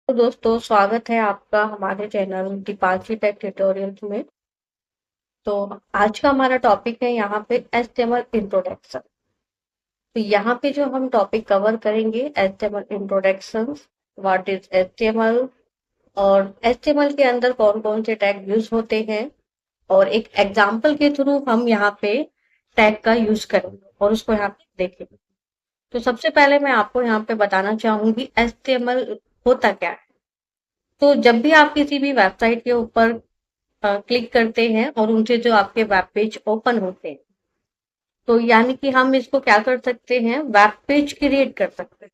तो दोस्तों स्वागत है आपका हमारे चैनल दीपांशी टेक ट्यूटोरियल्स में। तो आज का हमारा टॉपिक है यहाँ पे एचटीएमएल इंट्रोडक्शन। तो यहाँ पे जो हम टॉपिक कवर करेंगे HTML introduction, what is HTML और एचटीएमएल के अंदर कौन कौन से टैग यूज होते हैं और एक एग्जाम्पल के थ्रू हम यहाँ पे टैग का यूज करेंगे और उसको यहाँ पे देखेंगे। तो सबसे पहले मैं आपको यहाँ पे बताना चाहूंगी एचटीएमएल होता क्या है। तो जब भी आप किसी भी वेबसाइट के ऊपर क्लिक करते हैं और उनसे जो आपके वेब पेज ओपन होते हैं, तो यानी कि हम इसको क्या कर सकते हैं, वेब पेज क्रिएट कर सकते हैं।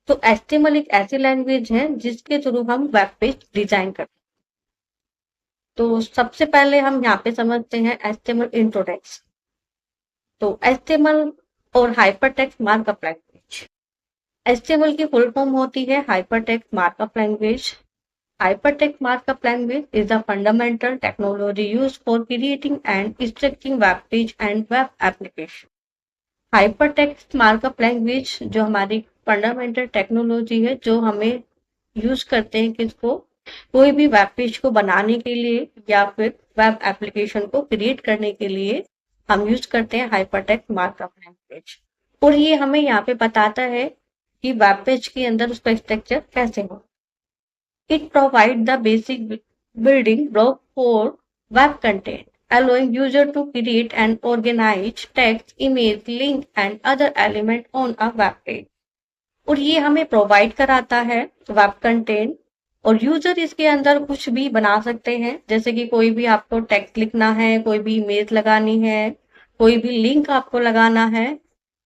तो एचटीएमएल एक ऐसी लैंग्वेज है जिसके थ्रू हम वेब पेज डिजाइन करते हैं। तो सबसे पहले हम यहाँ पे समझते हैं एचटीएमएल इंट्रोडक्शन। तो एचटीएमएल और हाइपरटेक्स्ट मार्कअप लैंग्वेज। एचटीएमएल की फुल फॉर्म होती है hypertext markup language. Hypertext Markup Language is a fundamental technology used for creating and structuring web page and web application. Hypertext Markup Language जो हमारी fundamental technology है, जो हमें use करते हैं किसको, कोई भी वेब पेज को बनाने के लिए या फिर वेब एप्लीकेशन को क्रिएट करने के लिए हम यूज करते हैं हाइपरटेक्स्ट मार्कअप लैंग्वेज। और ये हमें यहाँ पे बताता है कि वेब पेज के अंदर उसका स्ट्रक्चर कैसे हो। It provides the basic building block for web content, allowing user to create and organize text, image, link and other element on a web page. और ये हमें प्रोवाइड कराता है वेब कंटेंट, और यूजर इसके अंदर कुछ भी बना सकते हैं, जैसे कि कोई भी आपको टेक्स्ट लिखना है, कोई भी इमेज लगानी है, कोई भी लिंक आपको लगाना है,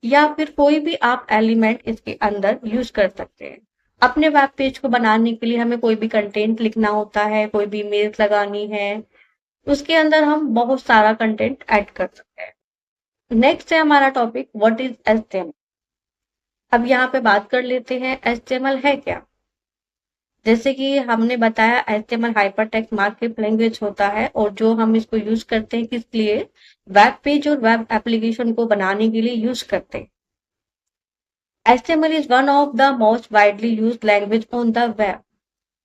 या फिर कोई भी आप एलिमेंट इसके अंदर यूज कर सकते हैं। अपने वेब पेज को बनाने के लिए हमें कोई भी कंटेंट लिखना होता है, कोई भी इमेज लगानी है, उसके अंदर हम बहुत सारा कंटेंट ऐड कर सकते हैं। नेक्स्ट है हमारा टॉपिक व्हाट इज एचटीएमएल। अब यहाँ पे बात कर लेते हैं एचटीएमएल है क्या। जैसे कि हमने बताया एचटीएमएल हाइपरटेक्स्ट मार्कअप लैंग्वेज होता है, और जो हम इसको यूज करते हैं किस लिए, वेब पेज और वेब एप्लीकेशन को बनाने के लिए यूज करते हैं। HTML is one of the most widely used language on the web।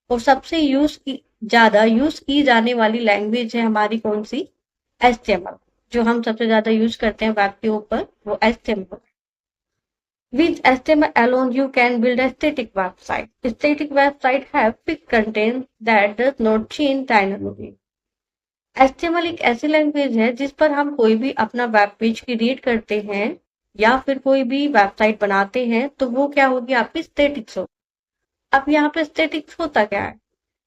और सबसे ज्यादा यूज की जाने वाली लैंग्वेज है हमारी कौन सी, HTML। जो हम सबसे ज्यादा यूज करते हैं वेब के ऊपर वो HTML। With HTML alone you can build a static website। Static website have fixed content that does not change dynamically। HTML एक ऐसी लैंग्वेज है जिस पर हम कोई भी अपना वेब पेज क्रिएट करते हैं या फिर कोई भी वेबसाइट बनाते हैं, तो वो क्या होगी, आपकी स्टैटिक्स हो। अब यहाँ पे स्टैटिक्स होता क्या है,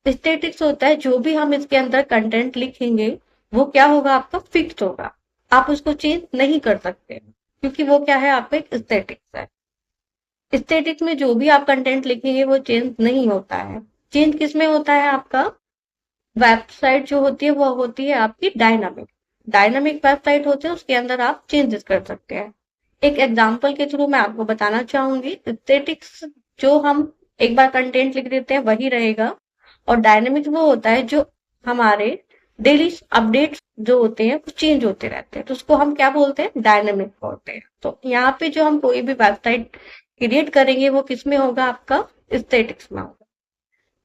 स्टैटिक्स होता है जो भी हम इसके अंदर कंटेंट लिखेंगे वो क्या होगा, आपका फिक्स होगा, आप उसको चेंज नहीं कर सकते, क्योंकि वो क्या है, आपका एक स्टैटिक्स है। स्टैटिक्स में जो भी आप कंटेंट लिखेंगे वो चेंज नहीं होता है। चेंज किस में होता है, आपका वेबसाइट जो होती है वो होती है आपकी डायनामिक। डायनामिक वेबसाइट होती है, उसके अंदर आप चेंजेस कर सकते हैं। एक एग्जांपल के थ्रू मैं आपको बताना चाहूंगी, स्टैटिक्स जो हम एक बार कंटेंट लिख देते हैं वही रहेगा, और डायनेमिक वो होता है जो हमारे डेली अपडेट्स जो होते हैं वो चेंज होते रहते हैं, तो उसको हम क्या बोलते हैं, डायनेमिक बोलते हैं। तो यहाँ पे जो हम कोई भी वेबसाइट क्रिएट करेंगे वो किस में होगा, आपका स्टैटिक्स में होगा।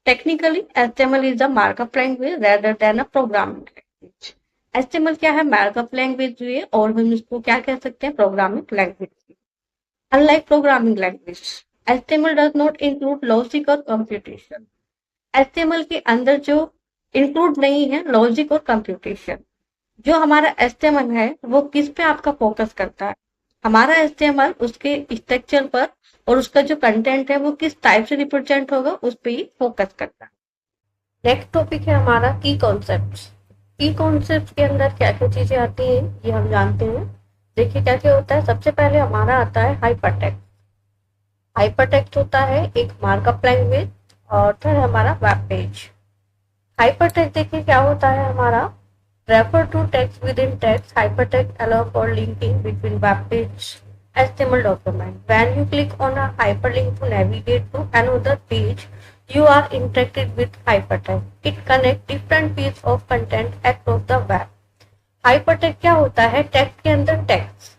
Technically HTML is a markup language rather than a programming language. HTML क्या है, मार्कअप लैंग्वेज है, और हम इसको क्या कह सकते हैं, programming language. Unlike programming language, HTML does not include logic और computation। HTML के अंदर जो इंक्लूड नहीं है लॉजिक और कंप्यूटेशन। जो हमारा HTML है वो किस पे आपका फोकस करता है, हमारा HTML उसके स्ट्रक्चर पर और उसका जो कंटेंट है वो किस टाइप से रिप्रेजेंट होगा उस पे ही फोकस करता है। नेक्स्ट टॉपिक है हमारा की कॉन्सेप्ट्स। की कॉन्सेप्ट्स के अंदर क्या क्या चीजें आती हैं ये हम जानते हैं। देखिए क्या क्या होता है, सबसे पहले हमारा आता है हाइपरटेक्स्ट। हाइपरटेक्स्ट होता है एक मार्कअप लैंग्वेज, और फिर हमारा वेब पेज। हाइपरटेक्स्ट देखिए क्या होता है हमारा, refer to text within text. Hypertext allow for linking between web page HTML document। When you click on a hyperlink to navigate to another page, you are interacted with hypertext। It connects different pieces of content across the web। Hypertext क्या होता है, text के अंदर text,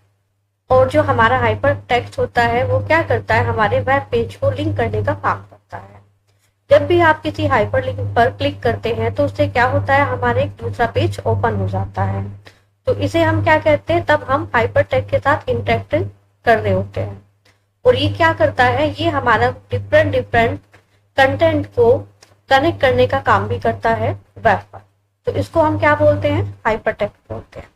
और जो हमारा hyper text होता है वो क्या करता है, हमारे वेब पेज को लिंक करने का काम करता है। जब भी आप किसी हाइपरलिंक पर क्लिक करते हैं तो उससे क्या होता है, हमारे एक दूसरा पेज ओपन हो जाता है। तो इसे हम क्या कहते हैं, तब हम हाइपरटेक्स्ट के साथ इंटरेक्ट कर रहे होते हैं। और ये क्या करता है, ये हमारा डिफरेंट डिफरेंट कंटेंट को कनेक्ट करने का काम भी करता है वेब पर। तो इसको हम क्या बोलते हैं, हाइपरटेक्स्ट बोलते हैं।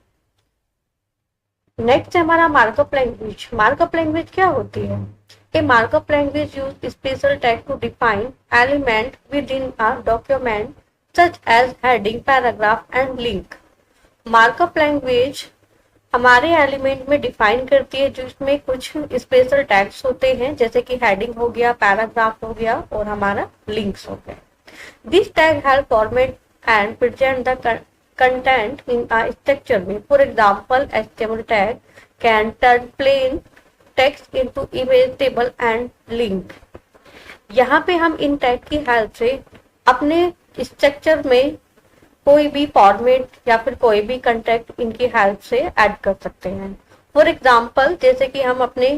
नेक्स्ट है हमारा मार्कअप लैंग्वेज। मार्कअप लैंग्वेज क्या होती है? A markup language uses special tag to define element within a document such as heading, paragraph and link. Markup language हमारे एलिमेंट में डिफाइन करती है जिसमें कुछ स्पेशल टैग्स होते हैं, जैसे कि हेडिंग हो गया, पैराग्राफ हो गया और हमारा लिंक्स हो गए। This tag help format and present the content in a structure में। For example, HTML tag can turn plain text into image, table and link. यहाँ पे हम इन टैग की हेल्प से अपने स्ट्रक्चर में कोई भी फॉर्मेट या फिर कोई भी कंटेंट इनकी हेल्प से ऐड कर सकते हैं। फॉर एग्जांपल, जैसे कि हम अपने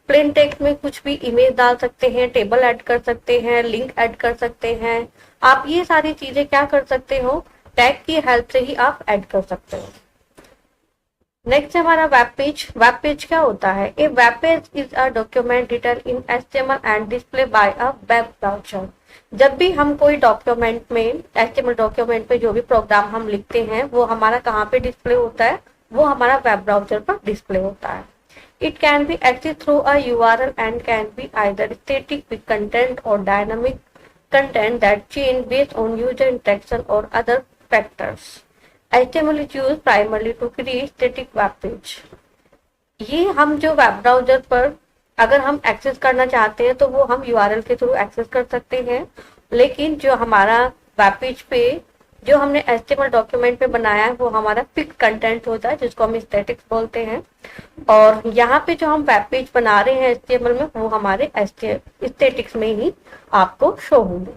प्लेन टेक्स्ट में कुछ भी इमेज डाल सकते हैं, टेबल ऐड कर सकते हैं, लिंक ऐड कर सकते हैं। आप ये सारी चीजें क्या कर सकते हो, टैग की हेल्प से ही आप ऐड कर सकते हो। नेक्स्ट है हमारा वेब पेज। वेब पेज क्या होता है? A web page is a document written in HTML and display by a web browser. जब भी हम कोई डॉक्यूमेंट में, HTML डॉक्यूमेंट पे जो भी प्रोग्राम हम लिखते हैं वो हमारा कहाँ पे डिस्प्ले होता है, वो हमारा वेब ब्राउज़र पर डिस्प्ले होता है। It can be access through a URL and can be either static with content और dynamic content that change based on user interaction और other factors. HTML is used primarily to create static web page। ये हम जो web browser पर अगर हम access करना चाहते हैं तो वो हम URL के थ्रू एक्सेस कर सकते हैं, लेकिन जो हमारा वेब पेज पे जो हमने HTML डॉक्यूमेंट पे बनाया है वो हमारा फिक्स कंटेंट होता है, जिसको हम स्टैटिक्स बोलते हैं। और यहाँ पे जो हम वेब पेज बना रहे हैं HTML में, वो हमारे स्टैटिक्स में ही आपको शो होंगे।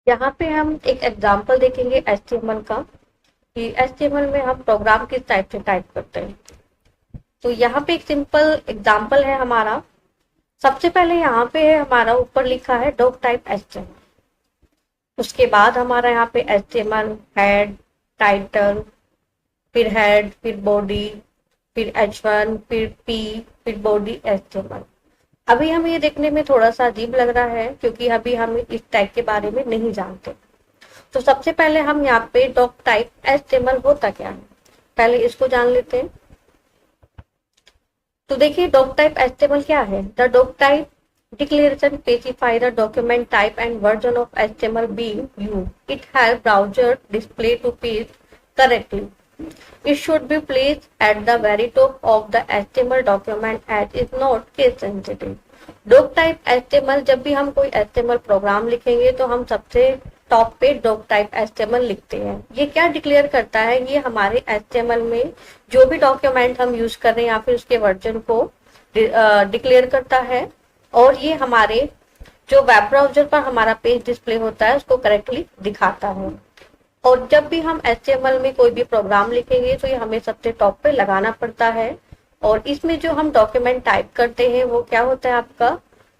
यहाँ पे हम एक एग्जाम्पल देखेंगे HTML का, कि HTML में हम प्रोग्राम किस टाइप से टाइप करते हैं। तो यहाँ पे एक सिंपल एग्जांपल है हमारा। सबसे पहले यहाँ पे है हमारा, ऊपर लिखा है डॉक टाइप HTML। उसके बाद हमारा यहाँ पे HTML हेड, टाइटल, फिर बॉडी, फिर H1, फिर P, फिर बॉडी HTML। अभी हमें ये देखने में थोड़ा सा अजीब लग रहा है क्योंकि अभी हम इस टैग के बारे में नहीं जानते। तो सबसे पहले हम यहाँ पे डॉक टाइप HTML होता क्या है, पहले इसको जान लेते हैं। तो देखिए डॉक टाइप HTML क्या है। The doc type declaration specify the document type and version of HTML being used. It helps browser display to page correctly. It should be placed at the very top of the HTML document as is not case sensitive. Doc type HTML, जब भी हम कोई HTML programme लिखेंगे तो हम सबसे top पे dock type HTML लिखते हैं। ये क्या डिक्लेयर करता है, ये हमारे HTML में जो भी डॉक्यूमेंट हम यूज कर रहे हैं या फिर उसके वर्जन को डिक्लेयर करता है, और ये हमारे जो वेब ब्राउजर पर हमारा पेज डिस्प्ले होता है उसको करेक्टली दिखाता है। और जब भी हम HTML में कोई भी प्रोग्राम लिखेंगे तो ये हमें सबसे टॉप पे लगाना पड़ता है। और इसमें जो हम डॉक्यूमेंट टाइप करते हैं वो क्या होता है, आपका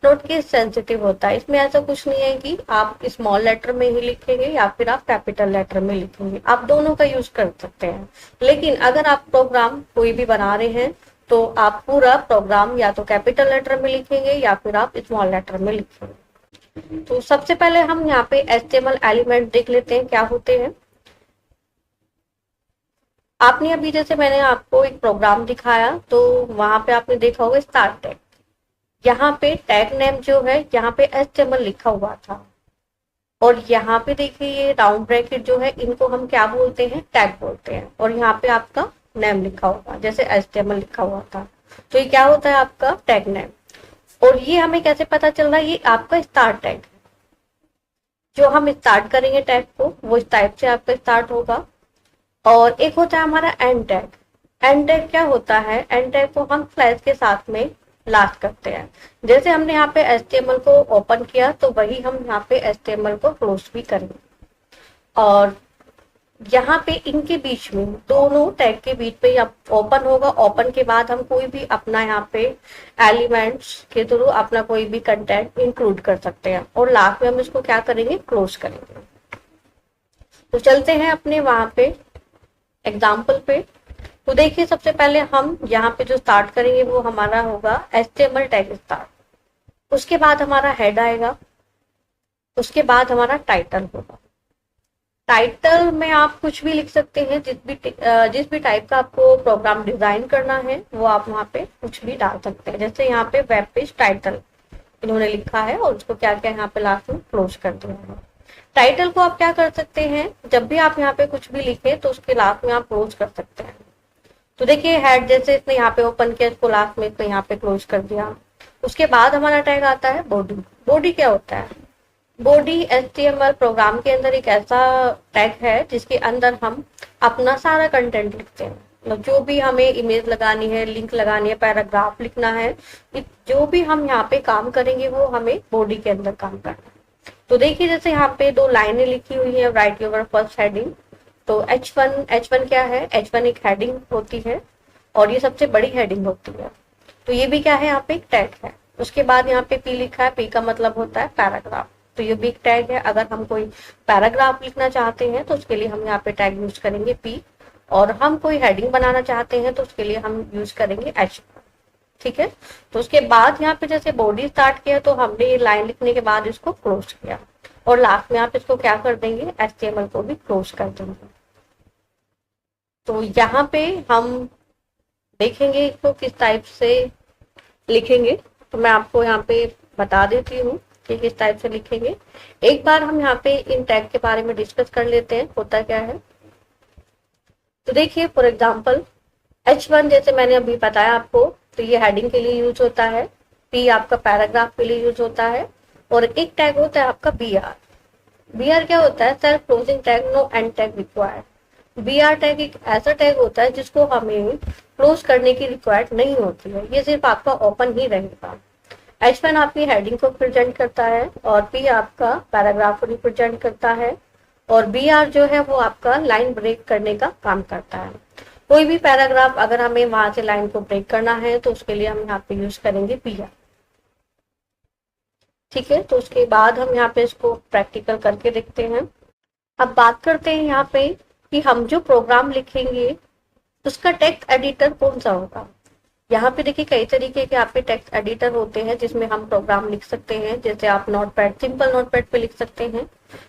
नोट केस सेंसिटिव होता है। इसमें ऐसा कुछ नहीं है कि आप स्मॉल लेटर में ही लिखेंगे या फिर आप कैपिटल लेटर में लिखेंगे, आप दोनों का यूज कर सकते हैं। लेकिन अगर आप प्रोग्राम कोई भी बना रहे हैं तो आप पूरा प्रोग्राम या तो कैपिटल लेटर में लिखेंगे या फिर आप स्मॉल लेटर में लिखेंगे। तो सबसे पहले हम यहाँ पे HTML एलिमेंट देख लेते हैं क्या होते हैं। आपने अभी जैसे मैंने आपको एक प्रोग्राम दिखाया तो वहां पे आपने देखा होगा स्टार्ट टैग। यहाँ पे टैग नेम जो है यहाँ पे HTML लिखा हुआ था, और यहाँ पे देखिए ये राउंड ब्रैकेट जो है इनको हम क्या बोलते हैं, टैग बोलते हैं। और यहाँ पे आपका नेम लिखा होगा, जैसे HTML लिखा हुआ था, तो ये क्या होता है आपका टैग नेम। और ये हमें कैसे पता चल रहा है, ये आपका स्टार्ट टैग, जो हम स्टार्ट करेंगे टैग को वो इस टाइप से आपका स्टार्ट होगा। और एक होता है हमारा एंड टैग। एंड टैग क्या होता है, एंड टैग को हम स्लैश के साथ में लास्ट करते हैं। जैसे हमने यहाँ पे HTML को ओपन किया तो वही हम यहाँ पे HTML को क्लोज भी करेंगे। और यहाँ पे इनके बीच में, दोनों टैग के बीच पे ओपन होगा। ओपन के बाद हम कोई भी अपना यहाँ पे एलिमेंट्स के थ्रू अपना कोई भी कंटेंट इंक्लूड कर सकते हैं, और लास्ट में हम इसको क्या करेंगे, क्लोज करेंगे। तो चलते हैं अपने वहां पे एग्जाम्पल पे। तो देखिए, सबसे पहले हम यहाँ पे जो स्टार्ट करेंगे वो हमारा होगा HTML टैग स्टार्ट। उसके बाद हमारा हेड आएगा, उसके बाद हमारा टाइटल होगा। टाइटल में आप कुछ भी लिख सकते हैं, जिस भी टाइप का आपको प्रोग्राम डिजाइन करना है वो आप वहाँ पे कुछ भी डाल सकते हैं। जैसे यहाँ पे वेब पेज टाइटल इन्होंने लिखा है, और उसको क्या क्या यहाँ पे लास्ट में क्लोज कर दिया है। टाइटल को आप क्या कर सकते हैं, जब भी आप यहाँ पे कुछ भी लिखे तो उसके लास्ट में आप क्लोज कर सकते हैं। तो देखिए, हेड जैसे इसने यहाँ पे ओपन किया, इसको लास्ट में इसने यहाँ पे क्लोज कर दिया। उसके बाद हमारा टैग आता है बॉडी। बॉडी क्या होता है? बॉडी HTML प्रोग्राम के अंदर एक ऐसा टैग है जिसके अंदर हम अपना सारा कंटेंट लिखते हैं। मतलब जो भी हमें इमेज लगानी है, लिंक लगानी है, पैराग्राफ लिखना है, जो भी हम यहाँ पे काम करेंगे वो हमें बॉडी के अंदर काम करना है। तो देखिए, जैसे यहाँ पे 2 लाइनें लिखी हुई है, राइट योर फर्स्ट हेडिंग। तो H1 क्या है? H1 एक हेडिंग होती है, और ये सबसे बड़ी हेडिंग होती है। तो ये भी क्या है, यहाँ पे एक टैग है। उसके बाद यहाँ पे P लिखा है, P का मतलब होता है पैराग्राफ। तो ये भी एक टैग है। अगर हम कोई पैराग्राफ लिखना चाहते हैं तो उसके लिए हम यहाँ पे टैग यूज करेंगे P, और हम कोई हेडिंग बनाना चाहते हैं तो उसके लिए हम यूज करेंगे H। ठीक है। तो उसके बाद यहाँ पे जैसे बॉडी स्टार्ट किया तो हमने ये लाइन लिखने के बाद इसको क्लोज किया, और लास्ट में आप इसको क्या कर देंगे, HTML को भी क्लोज कर देंगे। तो यहाँ पे हम देखेंगे इसको किस टाइप से लिखेंगे। तो मैं आपको यहाँ पे बता देती हूँ कि किस टाइप से लिखेंगे। एक बार हम यहाँ पे इन टैग के बारे में डिस्कस कर लेते हैं, होता क्या है। तो देखिए, फॉर एग्जांपल H1 जैसे मैंने अभी बताया आपको, तो ये हेडिंग के लिए यूज होता है। P आपका पैराग्राफ के लिए यूज होता है, और एक टैग होता है आपका BR। BR क्या होता है? Self closing tag, no end tag required. BR tag एक ऐसा टैग होता है जिसको हमें क्लोज करने की रिक्वायर्ड नहीं होती है, ये सिर्फ आपका ओपन ही रहेगा। H1 आपकी हेडिंग को रिप्रेजेंट करता है, और P आपका पैराग्राफ को रिप्रेजेंट करता है, और BR जो है वो आपका लाइन ब्रेक करने का काम करता है। कोई भी पैराग्राफ अगर हमें वहां से लाइन को ब्रेक करना है तो उसके लिए हम यहाँ पे यूज करेंगे BR। ठीक है। तो उसके बाद हम यहाँ पे इसको प्रैक्टिकल करके देखते हैं। अब बात करते हैं यहाँ पे कि हम जो प्रोग्राम लिखेंगे उसका टेक्स्ट एडिटर कौन सा होगा। यहाँ पे देखिए, कई तरीके के आप पे टेक्स्ट एडिटर होते हैं जिसमें हम प्रोग्राम लिख सकते हैं। जैसे आप नोटपैड, सिंपल नोटपैड पे लिख सकते हैं,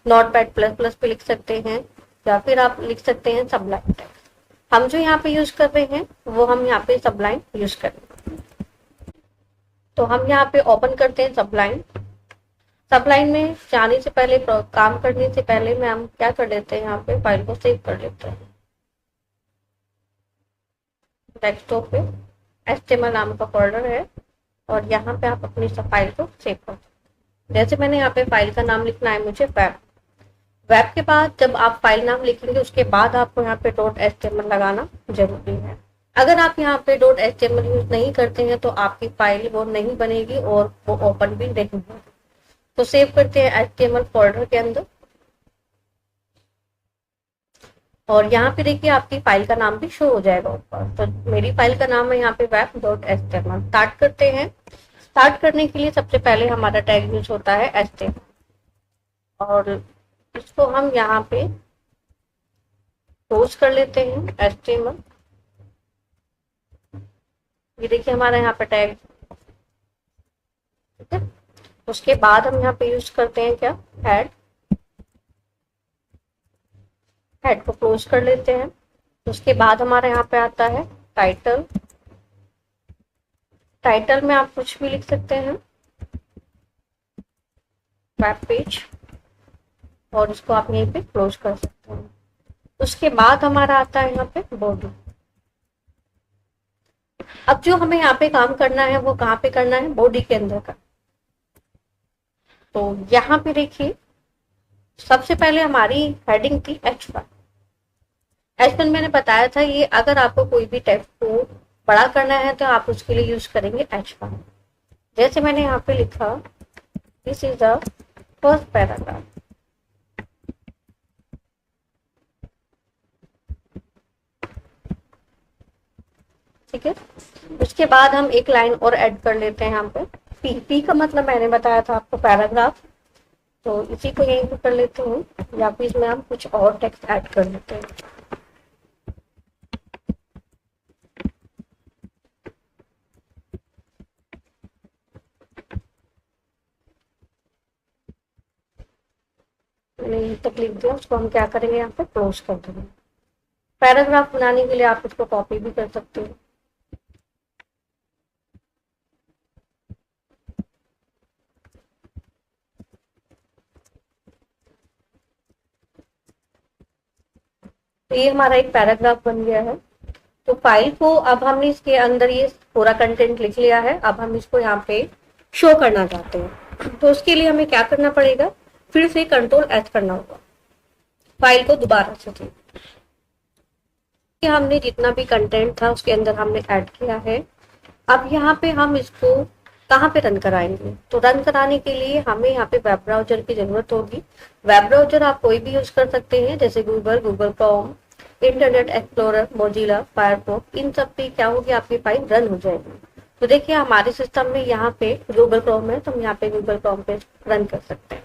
नोटपैड प्लस प्लस पे लिख सकते हैं, या फिर आप लिख सकते हैं सबलाइन टेक्स्ट। हम जो यहाँ पे यूज कर रहे हैं वो हम यहाँ पे सबलाइन यूज करेंगे। तो हम यहाँ पे ओपन करते हैं सबलाइन। सबलाइन में जाने से पहले, काम करने से पहले में हम क्या कर लेते हैं, यहाँ पे फाइल को सेव कर लेते हैं डेस्कटॉप पे। HTML नाम का फोल्डर है, और यहाँ पे आप अपनी फाइल को सेव कर। जैसे मैंने यहाँ पे फाइल का नाम लिखना है मुझे वेब। वेब के बाद जब आप फाइल नाम लिखेंगे उसके बाद आपको यहाँ पे .html लगाना जरूरी है। अगर आप यहाँ पे .html यूज नहीं करते हैं तो आपकी फाइल वो नहीं बनेगी और वो ओपन भी नहीं होगी। तो सेव करते हैं HTML फोल्डर के अंदर, और यहाँ पे देखिए आपकी फाइल का नाम भी शो हो जाएगा ऊपर। तो मेरी फाइल का नाम है यहाँ पे web.html। स्टार्ट करते हैं। स्टार्ट करने के लिए सबसे पहले हमारा टैग यूज होता है HTML, और इसको हम यहाँ पे क्लोज कर लेते हैं HTML। ये देखिए हमारा यहाँ पे टैग। ठीक है। उसके बाद हम यहाँ पे यूज करते हैं क्या, हेड। हेड को क्लोज कर लेते हैं। उसके बाद हमारे यहाँ पे आता है टाइटल। टाइटल में आप कुछ भी लिख सकते हैं, वेब पेज, और इसको आप यहीं पे क्लोज कर सकते हैं। उसके बाद हमारा आता है यहाँ पे बॉडी। अब जो हमें यहाँ पे काम करना है वो कहाँ पे करना है, बॉडी के अंदर का। तो यहाँ पे देखिए, सबसे पहले हमारी हेडिंग थी H1। H1 मैंने बताया था, ये अगर आपको कोई भी टेक्स्ट को बड़ा करना है तो आप उसके लिए यूज करेंगे H1। जैसे मैंने यहाँ पे लिखा, this is the first paragraph. ठीक है। उसके बाद हम एक लाइन और ऐड कर लेते हैं यहाँ पे। पी का मतलब मैंने बताया था आपको पैराग्राफ, तो इसी को यहीं पे कर लेते हैं, या फिर इसमें हम कुछ और टेक्स्ट ऐड कर लेते हैं। मैंने यहीं तक लिख दिया, उसको हम क्या करेंगे यहाँ पे क्लोज कर देंगे। पैराग्राफ बनाने के लिए आप इसको कॉपी भी कर सकते हो। तो ये हमारा एक पैराग्राफ बन गया है। तो फाइल को अब हमने इसके अंदर ये पूरा कंटेंट लिख लिया है, अब हम इसको यहाँ पे शो करना चाहते हैं। तो उसके लिए हमें क्या करना पड़ेगा, फिर से कंट्रोल एच करना होगा, फाइल को दोबारा से कि हमने जितना भी कंटेंट था उसके अंदर हमने ऐड किया है। अब यहाँ पे हम इसको कहाँ पे रन कराएंगे, तो रन कराने के लिए हमें यहाँ पे वेब ब्राउजर की जरूरत होगी। वेब ब्राउजर आप कोई भी यूज कर सकते हैं, जैसे Google Chrome, Internet Explorer, Mozilla, Firefox, इन सब पे क्या होगी, आपकी फाइल रन हो जाएगी। तो देखिए हमारे सिस्टम में यहाँ पे गूगल क्रोम है, तो हम यहाँ पे गूगल क्रोम पे रन कर सकते हैं।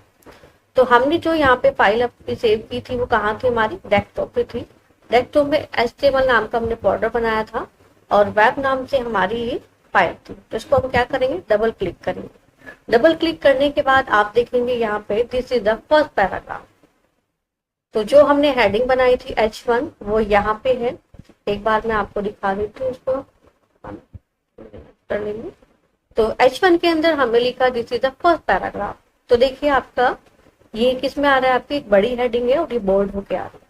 तो हमने जो यहाँ पे फाइल अपनी सेव की थी वो कहाँ थी, हमारी डेस्कटॉप पे थी। डेस्कटॉप में HTML नाम का हमने फोल्डर बनाया था और वेब नाम से हमारी ये फाइल थी। तो इसको हम क्या करेंगे, डबल क्लिक करेंगे। डबल क्लिक करने के बाद आप देखेंगे यहाँ पे this is the first paragraph. तो जो हमने हेडिंग बनाई थी H1 वो यहाँ पे है। एक बार मैं आपको दिखा देती हूँ, इसको कर लेंगे। तो H1 के अंदर हमने लिखा this is the first paragraph. तो देखिए आपका ये किस में आ रहा है, आपकी एक बड़ी हेडिंग है और ये बोल्ड होके आ रही है।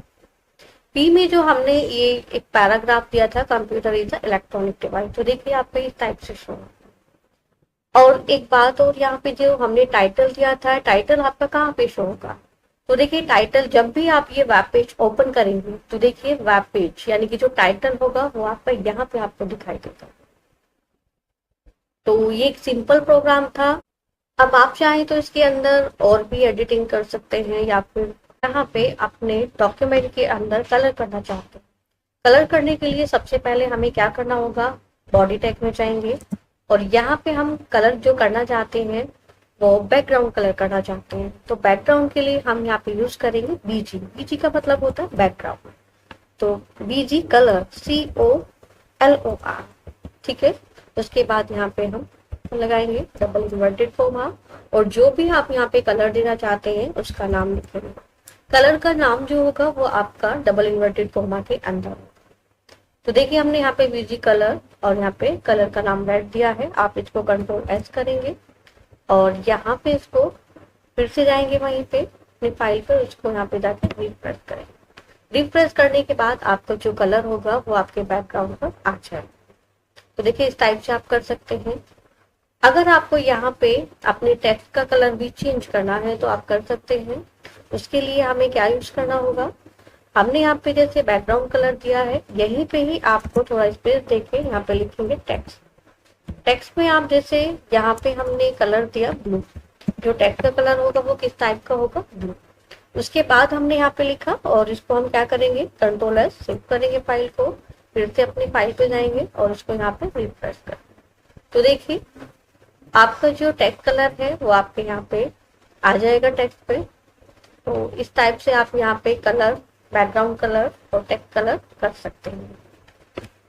पी में जो हमने ये एक पैराग्राफ दिया था, कंप्यूटर इज इलेक्ट्रॉनिक डिवाइस, तो देखिए आपका इस टाइप से शो है। और एक बात और, यहाँ पे जो हमने टाइटल दिया था, टाइटल आपका कहाँ पे शो होगा, तो देखिए टाइटल जब भी आप ये वेब पेज ओपन करेंगे तो देखिए वेब पेज यानी कि जो टाइटल होगा वो आपका यहाँ पे आपको दिखाई देगा। तो ये एक सिंपल प्रोग्राम था। अब आप चाहें तो इसके अंदर और भी एडिटिंग कर सकते हैं, या फिर यहाँ पे अपने डॉक्यूमेंट के अंदर कलर करना चाहते हैं। कलर करने के लिए सबसे पहले हमें क्या करना होगा, बॉडी टैग में जाएंगे और यहाँ पे हम कलर जो करना चाहते हैं वो बैकग्राउंड कलर करना चाहते हैं। तो बैकग्राउंड के लिए हम यहाँ पे यूज करेंगे बीजी। बीजी का मतलब होता है बैकग्राउंड, तो बीजी कलर COLOR, ठीक है। उसके बाद यहाँ पे हम लगाएंगे डबल इन्वर्टेड कॉमा और जो भी आप यहाँ पे कलर देना चाहते हैं उसका नाम लिखेंगे। कलर का नाम जो होगा वो आपका डबल इन्वर्टेड कॉमा के अंदर होगा। तो देखिए हमने यहाँ पे बीजी कलर और यहाँ पे कलर का नाम रेड दिया है। आप इसको कंट्रोल S करेंगे और यहाँ पे इसको फिर से जाएंगे वहीं पे अपनी फाइल पर, उसको यहाँ पे जाके रिफ्रेश करेंगे। रिफ्रेश करने के बाद आपका जो कलर होगा वो आपके बैकग्राउंड पर आ जाएगा। तो देखिए इस टाइप से आप कर सकते हैं। अगर आपको यहाँ पे अपने टेक्स्ट का कलर भी चेंज करना है तो आप कर सकते हैं। उसके लिए हमें क्या यूज करना होगा, हमने यहाँ पे जैसे बैकग्राउंड कलर दिया है, यहीं पे ही आपको थोड़ा स्पेस देके यहाँ पे लिखेंगे टेक्स्ट। टेक्स्ट में आप जैसे यहाँ पे हमने कलर दिया ब्लू, जो टेक्स्ट का कलर होगा वो किस टाइप का होगा, ब्लू। उसके बाद हमने यहाँ पे लिखा और इसको हम क्या करेंगे, कंट्रोल S सेव करेंगे फाइल को, फिर से अपनी फाइल पे जाएंगे और उसको यहाँ पे रिफ्रेश करेंगे। तो देखिए आपका जो टेक्स्ट कलर है वो आपके यहाँ पे आ जाएगा टेक्स्ट पे। तो इस टाइप से आप यहाँ पे कलर, बैकग्राउंड कलर और टेक्स्ट कलर कर सकते हैं।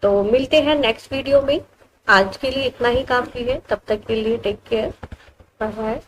तो मिलते हैं नेक्स्ट वीडियो में। आज के लिए इतना ही काफी है, तब तक के लिए टेक केयर, बाय बाय।